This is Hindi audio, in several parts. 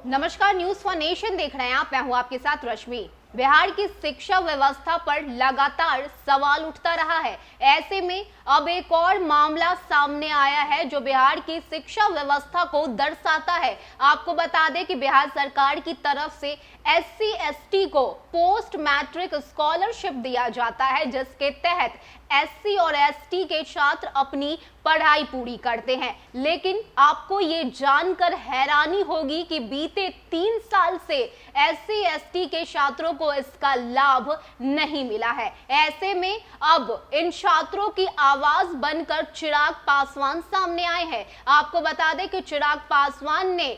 नमस्कार, न्यूज फॉर नेशन देख रहे हैं आप। मैं हूं आपके साथ रश्मि। बिहार की शिक्षा व्यवस्था पर लगातार सवाल उठता रहा है। ऐसे में अब एक और मामला सामने आया है जो बिहार की शिक्षा व्यवस्था को दर्शाता है। आपको बता दें कि बिहार सरकार की तरफ से SC ST को पोस्ट मैट्रिक स्कॉलरशिप दिया जाता है, जिसके तहत SC और ST के छात्र अपनी पढ़ाई पूरी करते हैं। लेकिन आपको ये जानकर हैरानी होगी कि बीते 3 साल से SC ST के छात्रों को इसका लाभ नहीं मिला है। ऐसे में अब इन छात्रों की आवाज बनकर चिराग पासवान सामने आए हैं। आपको बता दें कि चिराग पासवान ने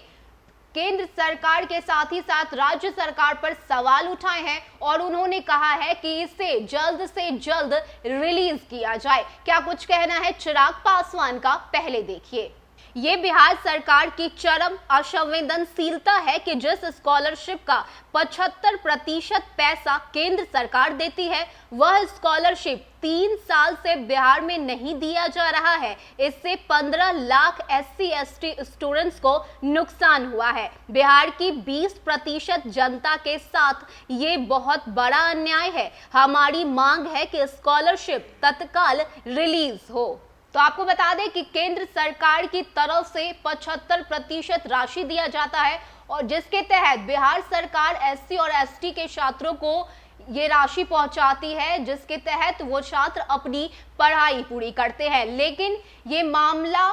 केंद्र सरकार के साथ ही साथ राज्य सरकार पर सवाल उठाए हैं और उन्होंने कहा है कि इसे जल्द से जल्द रिलीज किया जाए। क्या कुछ कहना है चिराग पासवान का, पहले देखिए। ये बिहार सरकार की चरम असंवेदनशीलता है कि जिस स्कॉलरशिप का 75% पैसा केंद्र सरकार देती है, वह स्कॉलरशिप 3 साल से बिहार में नहीं दिया जा रहा है। इससे 15 लाख SC ST स्टूडेंट्स को नुकसान हुआ है। बिहार की 20% जनता के साथ ये बहुत बड़ा अन्याय है। हमारी मांग है कि स्कॉलरशिप तत्काल रिलीज हो। तो आपको बता दें कि केंद्र सरकार की तरफ से 75% राशि दिया जाता है और जिसके तहत बिहार सरकार SC और ST के छात्रों को ये राशि पहुंचाती है, जिसके तहत वो छात्र अपनी पढ़ाई पूरी करते हैं। लेकिन ये मामला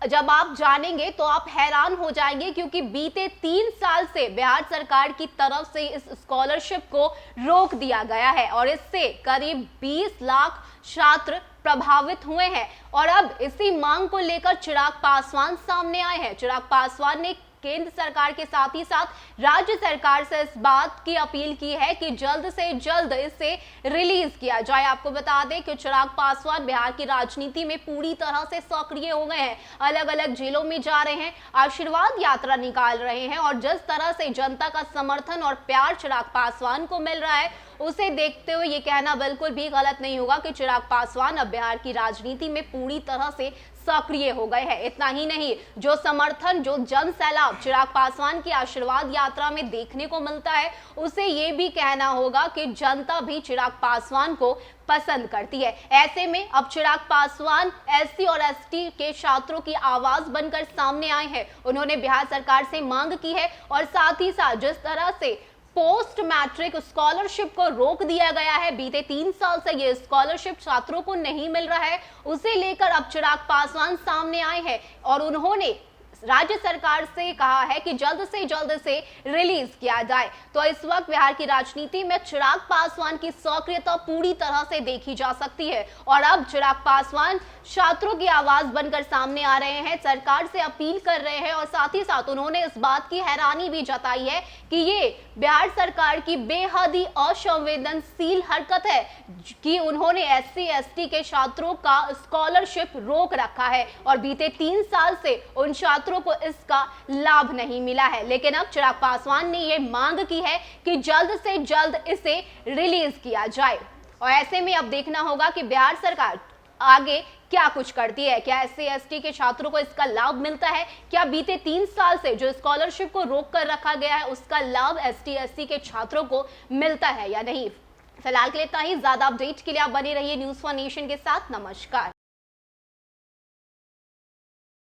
जब आप जानेंगे तो आप हैरान हो जाएंगे, क्योंकि बीते 3 साल से बिहार सरकार की तरफ से इस स्कॉलरशिप को रोक दिया गया है और इससे करीब 20 लाख छात्र प्रभावित हुए हैं। और अब इसी मांग को लेकर चिराग पासवान सामने आए हैं। चिराग पासवान ने केंद्र सरकार के साथ ही साथ राज्य सरकार से इस बात की अपील की है कि जल्द से जल्द इसे रिलीज किया जाए। आपको बता दें कि चिराग पासवान बिहार की राजनीति में पूरी तरह से सक्रिय हो गए हैं। अलग अलग जेलों में जा रहे हैं, आशीर्वाद यात्रा निकाल रहे हैं और जिस तरह से जनता का समर्थन और प्यार चिराग पासवान को मिल रहा है, उसे देखते हुए ये कहना बिल्कुल भी गलत नहीं होगा कि चिराग पासवान अब बिहार की राजनीति में पूरी तरह से सक्रिय हो गए हैं। इतना ही नहीं, जो समर्थन, जो जन सैलाब चिराग पासवान की आशीर्वाद यात्रा में देखने को मिलता है, उसे ये भी कहना होगा कि जनता भी चिराग पासवान को पसंद करती है। ऐसे में अब चिराग पासवान SC और ST के छात्रों की आवाज बनकर सामने आए हैं। उन्होंने बिहार सरकार से मांग की है और साथ ही साथ जिस तरह से पोस्ट मैट्रिक स्कॉलरशिप को रोक दिया गया है, बीते 3 साल से ये स्कॉलरशिप छात्रों को नहीं मिल रहा है, उसे लेकर अब चिराग पासवान सामने आए हैं और उन्होंने राज्य सरकार से कहा है कि जल्द से जल्द इसे रिलीज किया जाए। तो इस वक्त बिहार की राजनीति में चिराग पासवान की सक्रियता पूरी तरह से देखी जा सकती है और अब चिराग पासवान छात्रों की आवाज बनकर सामने आ रहे हैं, सरकार से अपील कर रहे हैं और साथ ही साथ उन्होंने इस बात की हैरानी भी जताई है कि ये बिहार सरकार की बेहद ही असंवेदनशील हरकत है कि उन्होंने SC ST के छात्रों का स्कॉलरशिप रोक रखा है और बीते 3 साल से उन छात्रों को इसका लाभ नहीं मिला है। लेकिन अब चिराग पासवान ने यह मांग की है कि जल्द से जल्द इसे रिलीज किया जाए और ऐसे में अब देखना होगा कि बिहार सरकार आगे क्या कुछ करती है। क्या SC ST के छात्रों को इसका लाभ मिलता है? क्या बीते 3 साल से जो स्कॉलरशिप को रोक कर रखा गया है, उसका लाभ ST ST के छात्रों को मिलता है या नहीं? फिलहाल के लिए इतना ही। ज्यादा अपडेट के लिए आप बने रहिए न्यूज फॉर नेशन के साथ। नमस्कार।